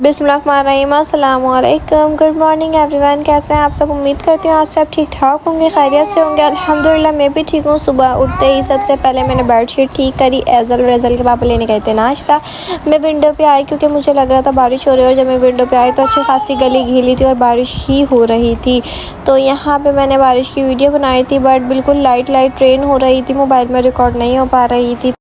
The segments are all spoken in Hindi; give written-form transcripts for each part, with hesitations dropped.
बिस्मिल्लाहिर्रहमानिर्रहीम, अस्सलाम वालेकुम, गुड मॉर्निंग एवरीवन। कैसे हैं आप सब? उम्मीद करती हूँ आप सब ठीक ठाक होंगे, खैरियत से होंगे। अल्हम्दुलिल्लाह मैं भी ठीक हूँ। सुबह उठते ही सबसे पहले मैंने बेडशीट ठीक करी। एज़ल के पापा लेने गए थे नाश्ता। मैं विंडो पे आई क्योंकि मुझे लग रहा था बारिश हो रही है, और जब मैं विंडो पे आई तो अच्छी खासी गली गीली थी और बारिश ही हो रही थी। तो यहाँ पर मैंने बारिश की वीडियो बनाई थी, बट बिल्कुल लाइट ट्रेन हो रही थी, मोबाइल में रिकॉर्ड नहीं हो पा रही थी।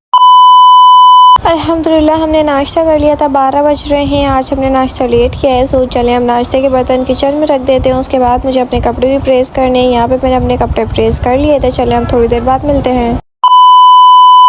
अल्हम्दुलिल्लाह हमने नाश्ता कर लिया था। 12 बज रहे हैं। आज हमने नाश्ता लेट किया है, सो चलें हम नाश्ते के बर्तन किचन में रख देते हैं। उसके बाद मुझे अपने कपड़े भी प्रेस करने हैं। यहाँ पे मैंने अपने कपड़े प्रेस कर लिए थे। चलें हम थोड़ी देर बाद मिलते हैं।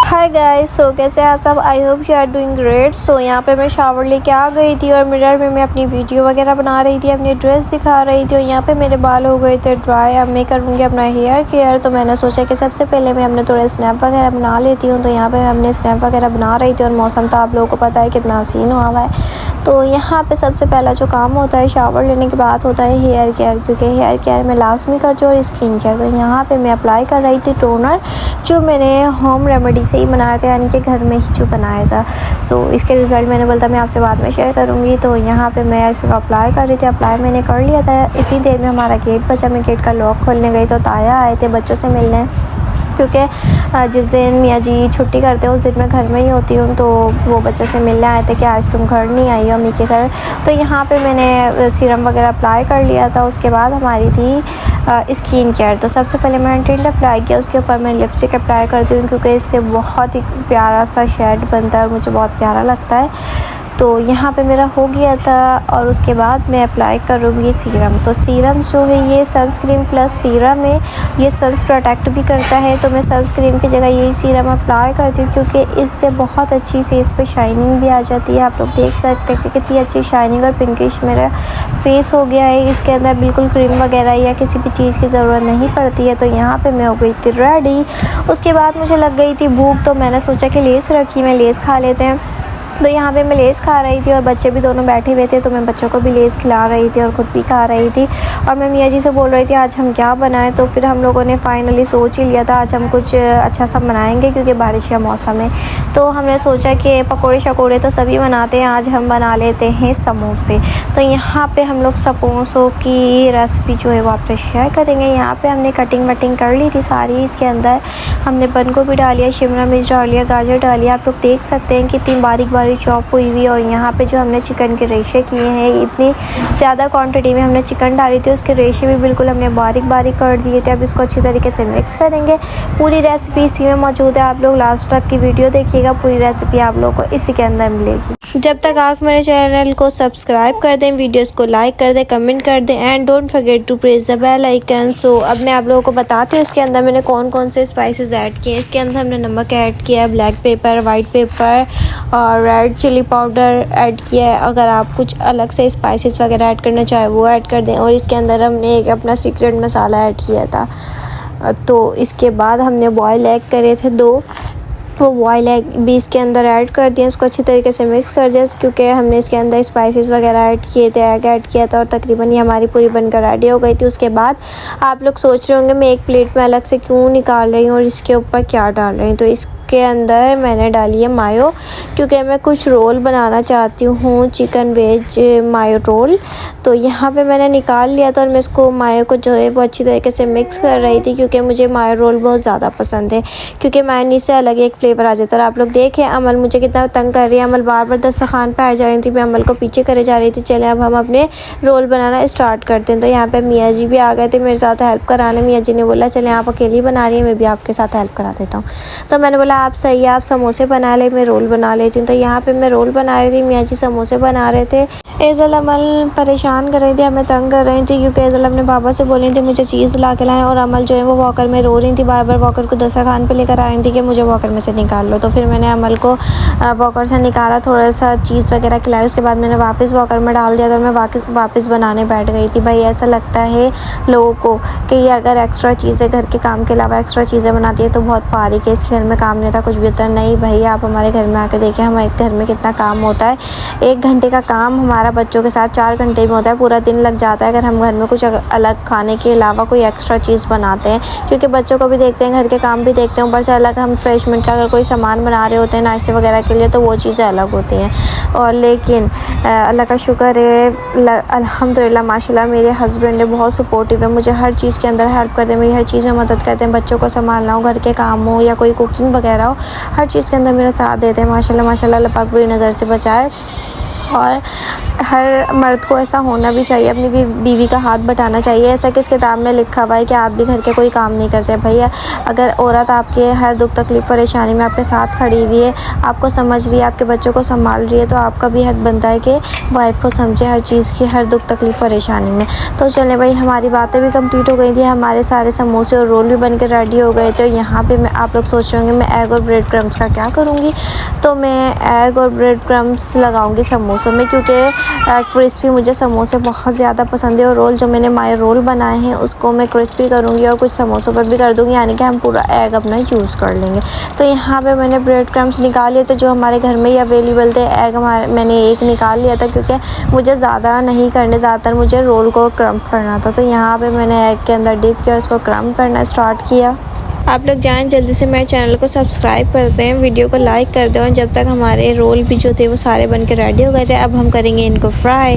हाय गाइस, सो कैसे आप सब? I hope you are doing great. So यहाँ पे मैं शावर लेके आ गई थी और मिरर में मैं अपनी वीडियो वगैरह बना रही थी, अपनी ड्रेस दिखा रही थी। और यहाँ पे मेरे बाल हो गए थे ड्राई। अब मैं करूँगी अपना हेयर केयर। तो मैंने सोचा कि सबसे पहले मैं अपने थोड़े स्नैप वगैरह बना लेती हूँ। तो यहाँ पे हमने स्नैप वगैरह बना रही थी, और मौसम तो आप लोगों को पता है कितना हसीन हुआ हुआ है। तो यहाँ पे सबसे पहला जो काम होता है शावर लेने के बाद होता है हेयर केयर, क्योंकि हेयर केयर में लाजमी करती हूँ, और स्किन केयर। तो यहाँ पे मैं अप्लाई कर रही थी टोनर, जो मैंने होम रेमेडी से ही बनाया था, यानी कि घर में ही जो बनाया था। सो इसके रिज़ल्ट मैंने बोला मैं आपसे बाद में शेयर करूँगी। तो यहाँ पे मैं इसको अप्लाई कर रही थी। अप्लाई मैंने कर लिया था। इतनी देर में हमारा गेट बचा। मैं गेट का लॉक खोलने गई तो ताया आए थे बच्चों से मिलने, क्योंकि जिस दिन मियाँ जी छुट्टी करते हैं उस दिन मैं घर में ही होती हूँ। तो वो बच्चों से मिलने आए थे कि आज तुम घर नहीं आई हो अम्मी के घर। तो यहाँ पे मैंने सीरम वगैरह अप्लाई कर लिया था। उसके बाद हमारी थी स्किन केयर। तो सबसे पहले मैंने टिंट अप्लाई किया, उसके ऊपर मैं लिपस्टिक अप्लाई करती हूँ, क्योंकि इससे बहुत ही प्यारा सा शेड बनता है और मुझे बहुत प्यारा लगता है। तो यहाँ पे मेरा हो गया था, और उसके बाद मैं अप्लाई करूँगी सीरम। तो सीरम जो है ये सनस्क्रीन प्लस सीरम है, ये सन्स प्रोटेक्ट भी करता है। तो मैं सनस्क्रीन की जगह यही सीरम अप्लाई करती हूँ, क्योंकि इससे बहुत अच्छी फेस पे शाइनिंग भी आ जाती है। आप लोग देख सकते हैं कि कितनी अच्छी शाइनिंग और पिंकिश मेरा फेस हो गया है। इसके अंदर बिल्कुल क्रीम वगैरह या किसी भी चीज़ की ज़रूरत नहीं पड़ती है। तो यहाँ पर मैं हो गई थी रेडी। उसके बाद मुझे लग गई थी भूख, तो मैंने सोचा कि लेस रखी, मैं लेस खा लेते हैं। तो यहाँ पे मैं लेस खा रही थी और बच्चे भी दोनों बैठे हुए थे, तो मैं बच्चों को भी लेस खिला रही थी और ख़ुद भी खा रही थी। और मैं मियाँ जी से बोल रही थी आज हम क्या बनाएं। तो फिर हम लोगों ने फाइनली सोच ही लिया था आज हम कुछ अच्छा सा बनाएंगे, क्योंकि बारिश का मौसम है। तो हमने सोचा कि पकोड़े शकोड़े तो सभी बनाते हैं, आज हम बना लेते हैं समोसे। तो यहाँ पर हम लोग समोसों की रेसिपी जो है वो आपसे शेयर करेंगे। यहाँ पर हमने कटिंग वटिंग कर ली थी सारी। इसके अंदर हमने बंद गोभी डालिया, शिमला मिर्च डालिया, गाजर डालिया। आप लोग देख सकते हैं कितनी बारीक चॉप हुई हुई। और यहाँ पे जो हमने चिकन के रेशे किए हैं, इतनी ज़्यादा क्वांटिटी में हमने चिकन डाली थी, उसके रेशे भी बिल्कुल हमने बारीक कर दिए थे। अब इसको अच्छी तरीके से मिक्स करेंगे। पूरी रेसिपी इसी में मौजूद है, आप लोग लास्ट तक की वीडियो देखिएगा, पूरी रेसिपी आप लोगों को इसी के अंदर मिलेगी। जब तक आप मेरे चैनल को सब्सक्राइब कर दें, वीडियोस को लाइक कर दें, कमेंट कर दें, and don't forget to press the bell icon. So अब मैं आप लोगों को बताती हूँ इसके अंदर मैंने कौन कौन से स्पाइसेस ऐड किए हैं। इसके अंदर हमने नमक ऐड किया है, ब्लैक पेपर, वाइट पेपर और रेड चिली पाउडर ऐड किया है। अगर आप कुछ अलग से स्पाइसेस वगैरह ऐड करना चाहें वो ऐड कर दें। और इसके अंदर हमने एक अपना सीक्रेट मसाला ऐड किया था। तो इसके बाद हमने बॉयल एग करे थे 2, वो बॉयल एग भी इसके अंदर ऐड कर दिया। इसको अच्छी तरीके से मिक्स कर दिया, क्योंकि हमने इसके अंदर स्पाइसेस वगैरह ऐड किए थे, एग ऐड किया था। और तकरीबन ये हमारी पूरी बनकर रेडी हो गई थी। उसके बाद आप लोग सोच रहे होंगे मैं एक प्लेट में अलग से क्यों निकाल रही हूँ और इसके ऊपर क्या डाल रही हूँ। तो इसके अंदर मैंने डाली है मायो, क्योंकि मैं कुछ रोल बनाना चाहती हूँ, चिकन वेज मायो रोल। तो यहाँ पे मैंने निकाल लिया था, और मैं इसको मायो को जो है वो अच्छी तरीके से मिक्स कर रही थी, क्योंकि मुझे मायो रोल बहुत ज़्यादा पसंद है, क्योंकि मायोनीज से अलग एक फ्लेवर आ जाता है। आप लोग देखें अमल मुझे कितना तंग कर रही है। अमल बार बार दस्तरखान पे आ जा रही थी, मैं अमल को पीछे करे जा रही थी। चले अब हम अपने रोल बनाना स्टार्ट करते हैं। तो यहाँ पे मियाँ जी भी आ गए थे मेरे साथ हेल्प कराने। मियाँ जी ने बोला चले आप अकेली बना रही हैं, मैं भी आपके साथ हेल्प करा देता हूँ। तो मैंने बोला आप सही है, आप समोसे बना ले, मैं रोल बना लेती हूँ। तो यहाँ पे मैं रोल बना रही थी, मियाँ जी समोसे बना रहे थे। एज़ल अमल परेशान कर रही थी, हमें तंग कर रही थी, क्योंकि एज़ल अपने पापा से बोल रही थी मुझे चीज़ ला के लाएं, और अमल जो है वो वॉकर में रो रही थी, बार बार वॉकर को दस्तरखान पे लेकर आ रही थी कि मुझे वॉकर में से निकाल लो। तो फिर मैंने अमल को वॉकर से निकाला, थोड़ा सा चीज़ वगैरह खिलाई। उसके बाद मैंने वापस वॉकर में डाल दिया था। मैं वापस बनाने बैठ गई थी। भाई ऐसा लगता है लोगों को कि ये अगर एक्स्ट्रा चीज़ें घर के काम के अलावा एक्स्ट्रा चीज़ें बनाती है तो बहुत फारिग है, इसके घर में काम नहीं होता, कुछ भी होता नहीं। भाई आप हमारे घर में आके देखें हमारे घर में कितना काम होता है। 1 घंटे का काम हमारा हमारा बच्चों के साथ 4 घंटे में होता है, पूरा दिन लग जाता है अगर हम घर में कुछ अलग खाने के अलावा कोई एक्स्ट्रा चीज़ बनाते हैं, क्योंकि बच्चों को भी देखते हैं, घर के काम भी देखते हैं, ऊपर से अलग हम फ्रेशमेंट का अगर कोई सामान बना रहे होते हैं नाश्ते वगैरह के लिए तो वो चीज़ें अलग होती हैं। और लेकिन अल्लाह का शुक्र है, अल्हम्दुलिल्लाह माशाल्लाह मेरे हस्बैंड है बहुत सपोर्टिव है, मुझे हर चीज़ के अंदर हेल्प करते हैं, मेरी हर चीज़ में मदद करते हैं, बच्चों को संभालना हो, घर के काम हो या कोई कुकिंग वगैरह हो, हर चीज़ के अंदर मेरा साथ देते हैं माशाल्लाह माशाल्लाह। अल्लाह पाक बुरी नज़र से बचाए। और हर मर्द को ऐसा होना भी चाहिए, अपनी बीवी का हाथ बटाना चाहिए। ऐसा किस किताब में लिखा हुआ है कि आप भी घर के कोई काम नहीं करते? भैया अगर औरत आपके हर दुख तकलीफ़ परेशानी में आपके साथ खड़ी हुई है, आपको समझ रही है, आपके बच्चों को संभाल रही है, तो आपका भी हक बनता है कि वाइफ को समझे हर चीज़ की, हर दुख तकलीफ़ परेशानी में। तो चले भाई, हमारी बातें भी कंप्लीट हो गई थी, हमारे सारे समोसे और रोल भी बन के रेडी हो गए थे। यहाँ पर मैं आप लोग सोच रहे होंगे मैं एग और ब्रेड क्रम्स का क्या करूँगी, तो मैं एग और ब्रेड क्रम्स लगाऊँगी समोसों में, क्योंकि क्रिस्पी मुझे समोसे बहुत ज़्यादा पसंद है। और रोल जो मैंने माय रोल बनाए हैं उसको मैं क्रिस्पी करूँगी और कुछ समोसों पर भी कर दूँगी, यानी कि हम पूरा एग अपना यूज़ कर लेंगे। तो यहाँ पे मैंने ब्रेड क्रम्स निकाल लिए थे जो हमारे घर में ही अवेलेबल थे। एग मैंने एक निकाल लिया था क्योंकि मुझे ज़्यादा नहीं करने, ज़्यादातर मुझे रोल को क्रम्प करना था। तो यहाँ पर मैंने एग के अंदर डिप किया, उसको क्रम्प करना स्टार्ट किया। आप लोग जाएं जल्दी से मेरे चैनल को सब्सक्राइब कर दें, वीडियो को लाइक कर दें। और जब तक हमारे रोल भी जो थे वो सारे बन के रेडी हो गए थे, अब हम करेंगे इनको फ्राई।